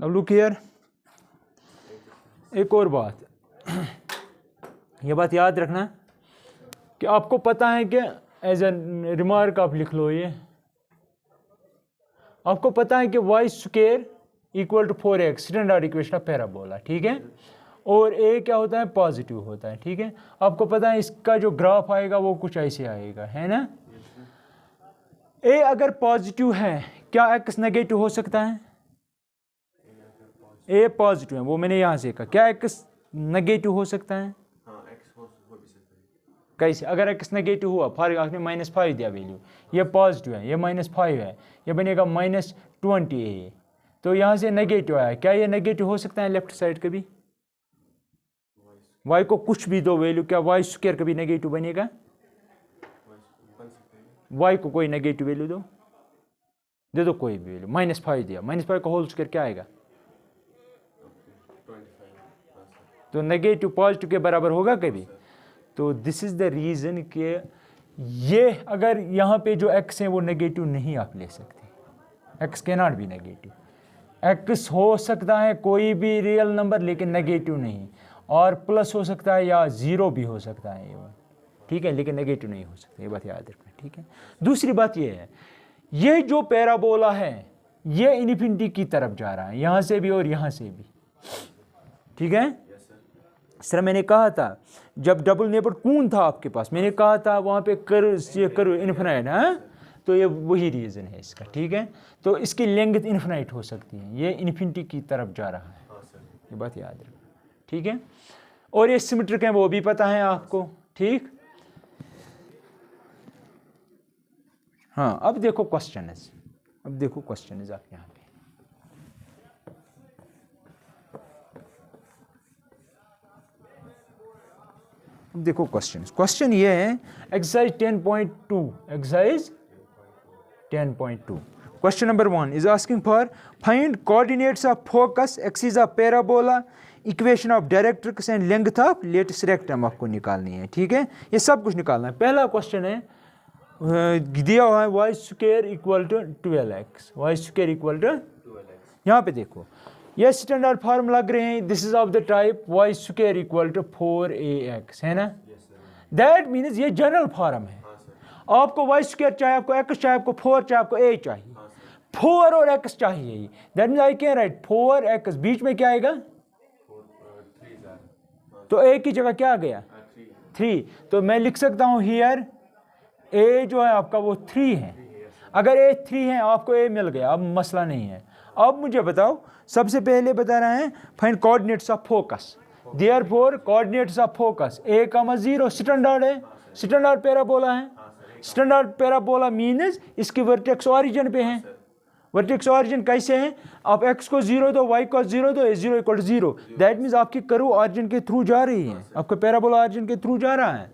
Now look here, एक और बात, ये बात याद रखना कि आपको पता है कि एज ए रिमार्क आप लिख लो, ये आपको पता है कि Y square equal to 4x standard equation of parabola, ठीक है, और ए क्या होता है, पॉजिटिव होता है, ठीक है। आपको पता है इसका जो ग्राफ आएगा वो कुछ ऐसे आएगा, है ना। ए अगर पॉजिटिव है, क्या एक्स नेगेटिव हो सकता है? ए पॉजिटिव है, वो मैंने यहाँ से कहा, क्या एक्स नेगेटिव हो सकता है? कैसे? अगर एक्स नेगेटिव हुआ, फॉर आपने -5 दिया वैल्यू, ये पॉजिटिव है, ये -5 है, ये बनेगा -20 तो यहाँ से नेगेटिव आया, क्या ये नेगेटिव हो सकता है लेफ्ट साइड कभी? वाई को कुछ भी दो वैल्यू, क्या वाई स्क्वायर कभी नेगेटिव बनेगा? वाई को कोई नेगेटिव वैल्यू दे दो कोई भी वैल्यू, -5 दिया, -5 का होल स्क्वायर क्या आएगा? तो नेगेटिव पॉजिटिव के बराबर होगा कभी? तो दिस इज द रीजन कि ये अगर यहाँ पे जो x है वो नेगेटिव नहीं आप ले सकते, x can not be negative. x हो सकता है कोई भी रियल नंबर लेकिन नेगेटिव नहीं, और प्लस हो सकता है या जीरो भी हो सकता है ये, ठीक है, लेकिन नेगेटिव नहीं हो सकता, ये बात याद रखना, ठीक है। दूसरी बात ये है, ये जो पैराबोला है ये इन्फिनिटी की तरफ जा रहा है, यहाँ से भी और यहाँ से भी, ठीक है। सर मैंने कहा था जब डबल नेबर कून था आपके पास, मैंने कहा था वहाँ पे कर इन्फिनाइट है, तो ये वही रीज़न है इसका, ठीक है। तो इसकी लेंथ इन्फिनाइट हो सकती है, ये इन्फिनिटी की तरफ जा रहा है, ये बात याद रखना, ठीक है। और ये सिमेट्रिक है वो भी पता है आपको, ठीक। हाँ अब देखो क्वेश्चन है, अब देखो क्वेश्चन है आप यहाँ पे, देखो क्वेश्चन ये है exercise 10.2, exercise 10.2, question number 1 is asking for find coordinates of focus, axis of parabola, equation of directrix and length of latus rectum आपको निकालनी है, ठीक है, ये सब कुछ निकालना है। पहला क्वेश्चन है दिया हुआ है Y square equal to 12x, Y square equal to 12x, यहाँ पे देखो ये स्टैंडर्ड फॉर्म लग रहे हैं, this is of the type Y square equal to 4ax, है ना, दैट मीन्स ये जनरल फॉर्म है। आपको वाई स्क्वायर चाहे, आपको x चाहे, आपको 4 चाहे, आपको a चाहिए, 4 और x चाहिए, that means I can write 4x, बीच में क्या आएगा, तो a की जगह क्या आ गया 3, तो मैं लिख सकता हूँ हियर a जो है आपका वो 3 है, अगर a 3 है आपको a मिल गया, अब मसला नहीं है। अब मुझे बताओ, सबसे पहले बता रहे हैं find coordinates of focus, therefore coordinates of focus a,0 standard है, स्टैंडर्ड पैराबोला है, स्टैंडर्ड पैराबोला मीन्स इसकी वर्टेक्स ओरिजिन पे है, वर्टेक्स ओरिजिन कैसे है, आप x को 0 दो, y को 0 दो, a0 इक्वल 0, दैट मीन्स आपकी कर्व ओरिजिन के थ्रू जा रही है, आपका पैराबोला ओरिजिन के थ्रू जा रहा है,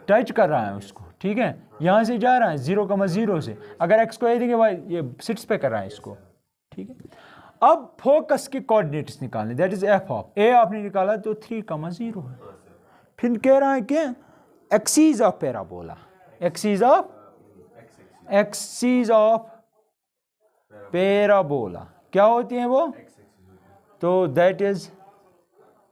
टच कर रहा है उसको, ठीक है, यहाँ से जा रहा है 0,0 से, अगर x को a देंगे y ये सिट्स पे कर रहा है इसको, ठीक है। अब फोकस के कोऑर्डिनेट्स निकालने, that is f of a आपने निकाला तो 3,0 है, फिर कह रहा है कि axis of parabola, axis of parabola क्या होती है वो, तो दैट इज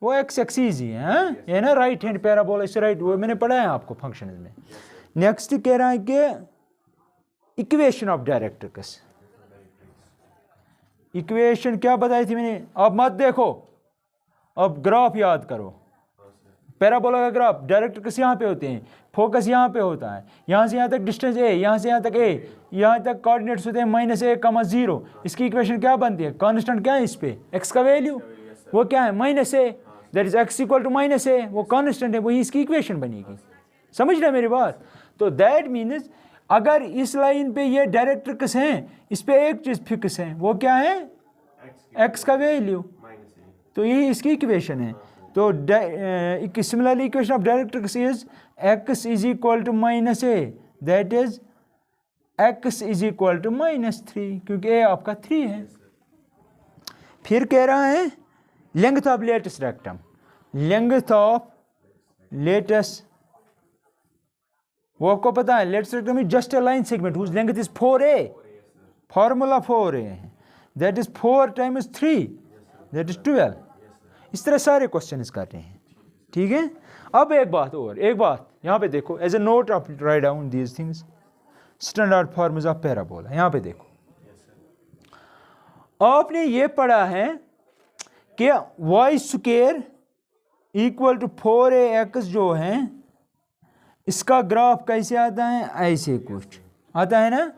वो एक्स एक्सिस ही है, ये ना राइट हैंड पैराबोला, इस राइट, वो मैंने पढ़ा है आपको फंक्शन में। नेक्स्ट कह रहा है कि इक्वेशन ऑफ डायरेक्ट्रिक्स, इक्वेशन क्या बताई थी मैंने, अब मत देखो, अब ग्राफ याद करो, पैराबोला का ग्राफ, डायरेक्ट्रिक्स यहाँ पे होते हैं, फोकस यहाँ पे होता है, यहाँ से यहाँ तक डिस्टेंस a, यहाँ से यहाँ तक a, यहाँ तक कोऑर्डिनेट्स होते हैं -a,0, इसकी इक्वेशन क्या बनती है, कांस्टेंट क्या है इस पे, x का वैल्यू वो क्या है -a, that is x equal to -a, वो कांस्टेंट है, वही इसकी इक्वेशन बनेगी, समझ रहे मेरी बात। तो दैट मीन्स अगर इस लाइन पे ये डायरेक्ट्रिक्स हैं, इस पे एक चीज फिक्स है, वो क्या है, x का वैल्यू, तो यही इसकी इक्वेशन है। तो similarly equation of directrix is x is equal to -a, that is x is equal to -3, क्योंकि a आपका 3 है। फिर कह रहा है length of latus rectum, length of latus, वो आपको पता है latus rectum is just a line segment whose length is 4a, formula 4a है, that is 4 times 3 that is 12। इस तरह सारे क्वेश्चन कर रहे हैं, ठीक है। अब एक बात यहाँ पे देखो, as a note of write down these things, standard forms of parabola. यहाँ पे देखो, आपने ये पढ़ा है कि Y square equal to 4ax जो है, इसका ग्राफ कैसे आता है, ऐसे कुछ आता है ना।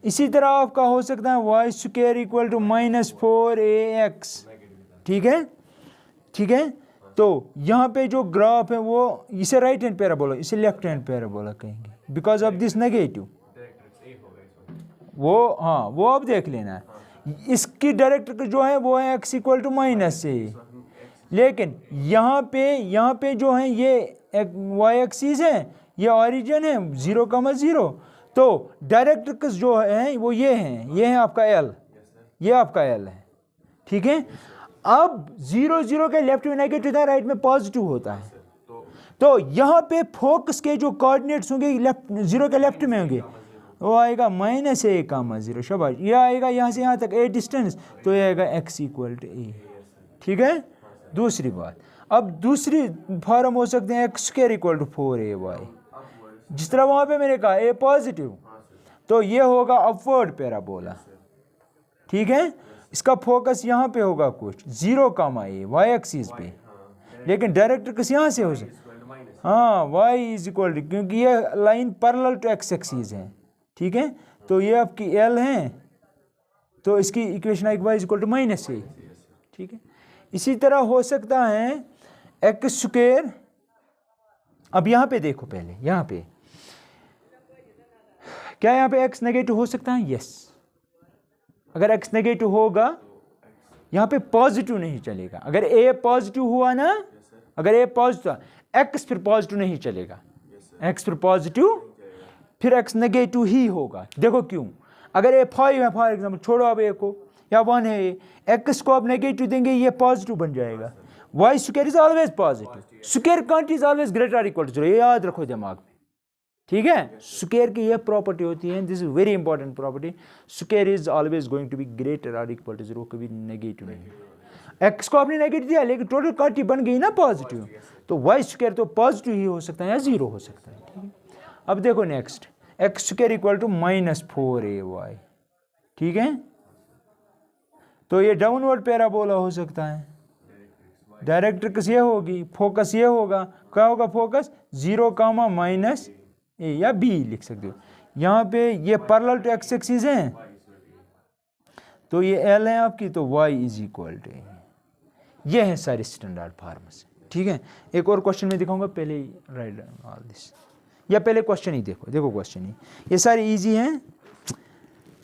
इसी तरह आपका हो सकता है Y square equal to -4ax, ठीक है। तो यहाँ पे जो ग्राफ है वो, इसे राइट हैंड पैराबोला, इसे लेफ्ट हैंड पैराबोला कहेंगे, बिकॉज ऑफ दिस नेगेटिव। वो हाँ, वो अब देख लेना है। इसकी डायरेक्ट जो है वो है x इक्वल टू -a, लेकिन यहाँ पे जो है ये वाई एक्सिस है, ये ऑरिजिन है 0,0, तो डायरेक्ट जो है वो ये है आपका L, ये आपका L है, ठीक है। अब 0 0 के लेफ्ट में नेगेटिव होता है, राइट में पॉजिटिव होता है, तो यहाँ पे फोकस के जो कोऑर्डिनेट्स होंगे लेफ्ट 0 के लेफ्ट में होंगे, वो आएगा -a,0। शाबाश, ये आएगा यहाँ से यहाँ तक a डिस्टेंस, तो ये आएगा x इक्वल टू a, ठीक है। दूसरी बात, अब दूसरी फॉर्म हो सकते हैं x square equal to 4ay, जिस तरह वहाँ पे मैंने कहा a पॉजिटिव, तो ये होगा अपवर्ड पैराबोला, ठीक है। इसका फोकस यहाँ पे होगा कुछ 0,a वाई एक्सिस पे, लेकिन डायरेक्ट किस यहाँ से हो सकता, हाँ y इज इक्वल टू, क्योंकि ये line parallel to x axis है, ठीक है। तो ये आपकी L है, तो इसकी इक्वेशन आएगी y is equal to -a, ठीक है। इसी तरह हो सकता है x स्क्वायर, अब यहाँ पे देखो, पहले यहाँ पे क्या यहाँ पे x नेगेटिव हो सकता है, यस। अगर x नेगेटिव होगा, यहाँ पे पॉजिटिव नहीं चलेगा। अगर a पॉजिटिव हुआ ना, अगर a पॉजिटिव, x फिर पॉजिटिव नहीं चलेगा, x फिर पॉजिटिव, फिर x नेगेटिव ही होगा। देखो क्यों, अगर a 5 है फॉर एग्जाम्पल, छोड़ो अब a को, या 1 है x को आप नेगेटिव देंगे, ये पॉजिटिव बन जाएगा। y square is always positive, square quantity is always greater equal to 0, ये याद रखो दिमाग में, ठीक है। स्क्वायर की ये प्रॉपर्टी होती है, this is very important property, square is always going to be greater और इक्वल टू 0, कभी नेगेटिव नहीं। x को आपने नेगेटिव दिया, लेकिन टोटल क्वांटिटी बन गई ना पॉजिटिव, तो y स्क्वायर तो पॉजिटिव ही हो सकता है या 0 हो सकता है, ठीक है। अब देखो next, x square equal to -4ay, ठीक है। तो ये डाउनवर्ड पैराबोला हो सकता है, डायरेक्ट्रिक्स ये होगी, फोकस ये होगा, क्या होगा फोकस 0, -a या b लिख सकते हो। यहाँ पे ये पैरेलल टू x एक्सिस है, तो ये L है आपकी, तो y इज इक्वल टू, ये है सारे स्टैंडर्ड फॉर्म्स, ठीक है। एक और क्वेश्चन में दिखाऊंगा, पहले राइट डाउन ऑल दिस, या पहले क्वेश्चन ही देखो क्वेश्चन ही, ये सारे इजी हैं।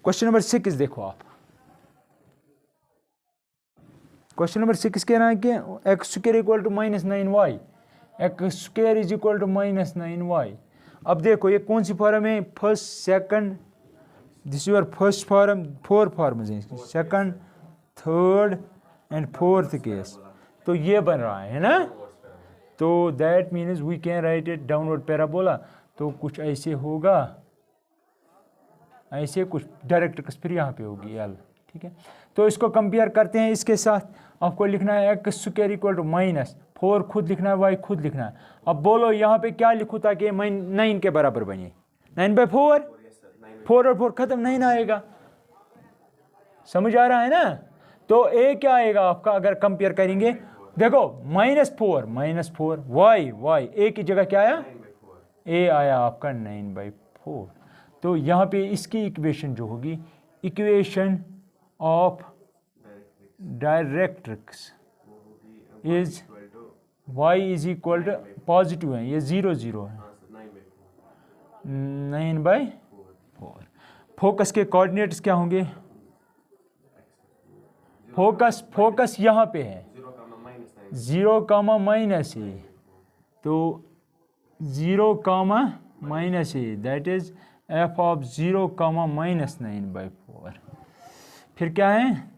क्वेश्चन नंबर 6 देखो आप, क्वेश्चन नंबर 6 कह रहा है कि x square equal to -9y, x square is equal to -9y। अब देखो ये कौन सी फॉर्म है, first second, this your first form, 4 forms हैं इसकी, second, third and fourth case, तो ये बन रहा है ना। तो that means we can write it downward parabola, तो कुछ ऐसे होगा, ऐसे कुछ डायरेक्ट फिर यहाँ पे होगी L, ठीक है। तो इसको कंपेयर करते हैं इसके साथ, आपको लिखना है x स्क्वायर इक्वल टू -4 खुद लिखना है, y खुद लिखना है। अब बोलो यहाँ पे क्या लिखूँ ताकि 9 के बराबर बने, 9/4, 4 और 4 खत्म, 9 आएगा, समझ आ रहा है ना। तो a क्या आएगा आपका, अगर कंपेयर करेंगे, देखो -4 y a की जगह क्या आया, a आया आपका 9/4। तो यहाँ पे इसकी इक्वेशन जो होगी, equation of directrix is y is equal to, positive है ये 0 0 है, 9/4। फोकस के कोऑर्डिनेट्स क्या होंगे, फोकस यहाँ पे है 0, -a, तो 0, -a, that is f of 0, -9/4। फिर क्या है,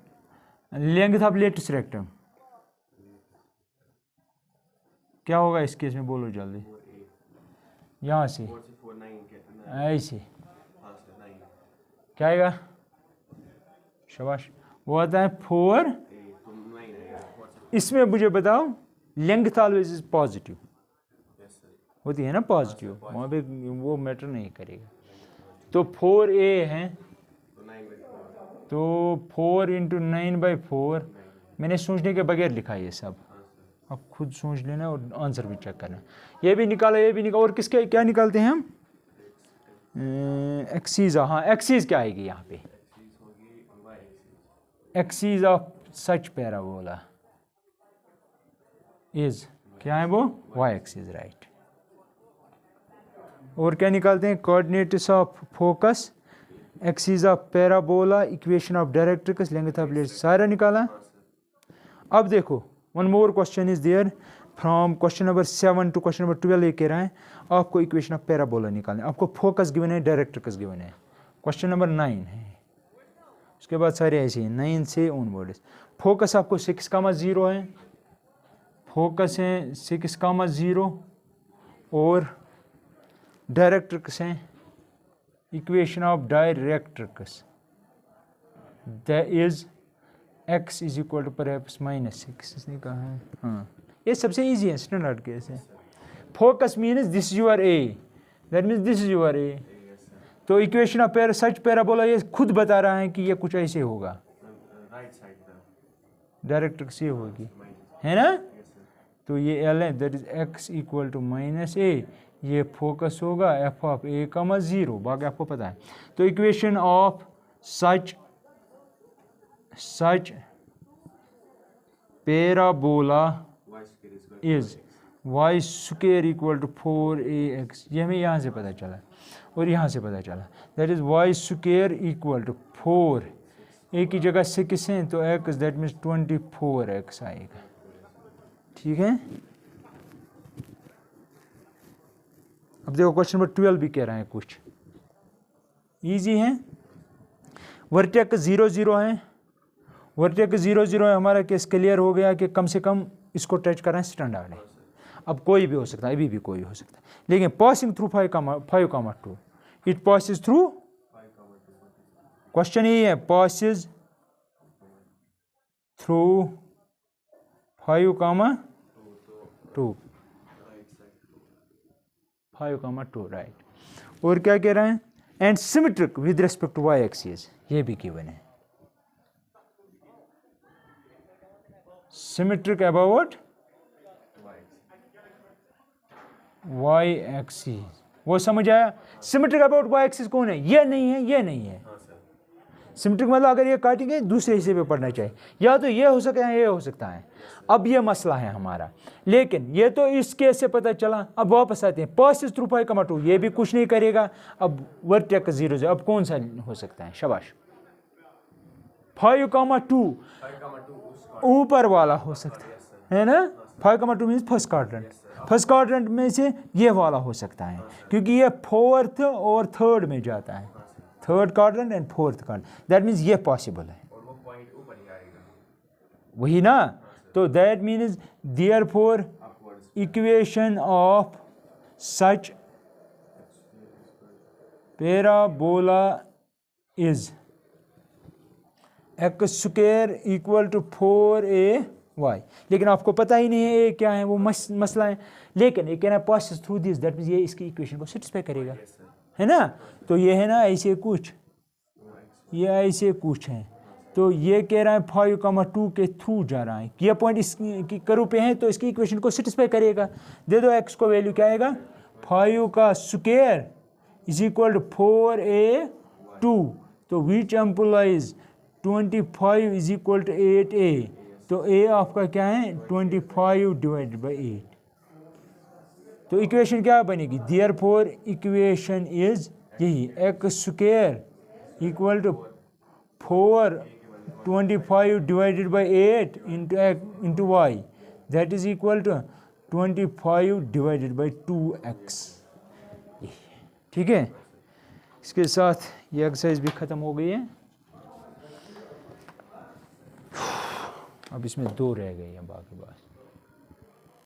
लेंथ ऑफ लेटेस्ट रेक्टम क्या होगा इस केस में, बोलो जल्दी, यहाँ से ऐसे क्या आएगा, शाबाश, वो आता है 4। इसमें मुझे बताओ लेंथ ऑलवेज इज पॉजिटिव होती है ना, पॉजिटिव, वहाँ पे वो मैटर नहीं करेगा। तो 4a है, तो 4 × 9/4। मैंने सोचने के बगैर लिखा ये सब, आप खुद सोच लेना और आंसर भी चेक करना। ये भी निकाला, ये भी निकाला, और किसके क्या निकालते हैं हम? एक्सीज। हाँ, एक्सीज क्या आएगी यहाँ पे? Axis of such parabola is, क्या है वो? y axis, right. और क्या निकालते हैं? Coordinates of focus, axis of parabola, equation of directrix, length of lens, सारा निकाला। अब देखो, one more question is there from question number 7 to question number 12। ये कह रहा है आपको इक्वेशन ऑफ पैराबोला निकालना है, आपको फोकस गिवन है, डायरेक्ट्रिक्स गिवन है। क्वेश्चन नंबर 9 है, उसके बाद सारे ऐसे हैं 9 से ऑनवर्ड्स। फोकस आपको 6,0 है, फोकस है 6,0 और डायरेक्ट्रिक्स हैं, equation of directrix that is x is equal to perhaps -6, इसने कहा है। हाँ, ये सबसे इजी है, स्टैंडर्ड केस है। Focus means this is your A, that means this is your A. तो इक्वेशन ऑफ सच पैराबोला ये खुद बता रहा है कि ये कुछ ऐसे होगा, डायरेक्ट्रिक्स ये होगी, है ना। तो ये एल है, that is x equal to -a, ये फोकस होगा f ऑफ a, 0, बाकी आपको पता है। तो equation of such parabola is y square equal to 4ax, ये हमें यहाँ से पता चला और यहाँ से पता चला, that is y square equal to 4, a की जगह 6 हैं तो x, दैट मीन्स 24x आएगा। ठीक है। अब देखो क्वेश्चन नंबर 12 भी कह रहा है, कुछ इजी है। वर्टेक्स 0 0 है, वर्टेक्स 0 0 है, हमारा केस क्लियर हो गया कि कम से कम इसको टच करना स्टैंडर्ड है। अब कोई भी हो सकता है, अभी भी कोई हो सकता है, लेकिन passing through 5,2, it passes through, question यही है, पासिस थ्रू 5,2, 5,2, राइट। और क्या कह रहे हैं? And symmetric with respect to y axis, ये भी गिवन है, सिमेट्रिक अबाउट y एक्सिस, वो समझ आया? सिमेट्रिक अबाउट y एक्सिस कौन है? ये नहीं है, ये नहीं है। सिमेट्रिक मतलब अगर ये काटेंगे दूसरे हिस्से पे पढ़ना चाहिए, या तो ये हो सकता है, ये हो सकता है। अब ये मसला है हमारा, लेकिन ये तो इस केस से पता चला। अब वापस आते हैं, पासिस थ्रू 5,2, ये भी कुछ नहीं करेगा। अब वर्टेक्स 0 0, अब कौन सा हो सकता है? शाबाश, 5,2 ऊपर वाला हो सकता है ना। 5,2 means first quadrant, first quadrant में से ये वाला हो सकता है, क्योंकि ये 4th और 3rd में जाता है, 3rd quadrant and 4th quadrant, that means ये पॉसिबल है, वही ना। तो that means therefore equation of such parabola is x square equal to 4ay, लेकिन आपको पता ही नहीं है ये क्या है, वो मसला है। लेकिन ये कहना passes through this, that means ये इसकी इक्वेशन को सेटिस्फाई करेगा, है ना। तो ये है ना ऐसे कुछ, ये ऐसे कुछ है। तो ये कह रहा है 5,2 के थ्रू जा रहा है, ये पॉइंट इसकी कर्व पे है, तो इसकी इक्वेशन को सेटिस्फाई करेगा। दे दो x को वैल्यू क्या आएगा, 5 का square is equal to 4a2, तो which implies 25 is equal to 8a, तो a आपका क्या है 25 डिवाइडेड बाई 8। तो इक्वेशन क्या बनेगी? देयरफॉर इक्वेशन इज यही, x square equal to 425 divided by 8 into y, that is equal to 25 divided by 2x। ठीक है, इसके साथ ये एक्सरसाइज भी ख़त्म हो गई है। अब इसमें 2 रह गई हैं बाकी बात।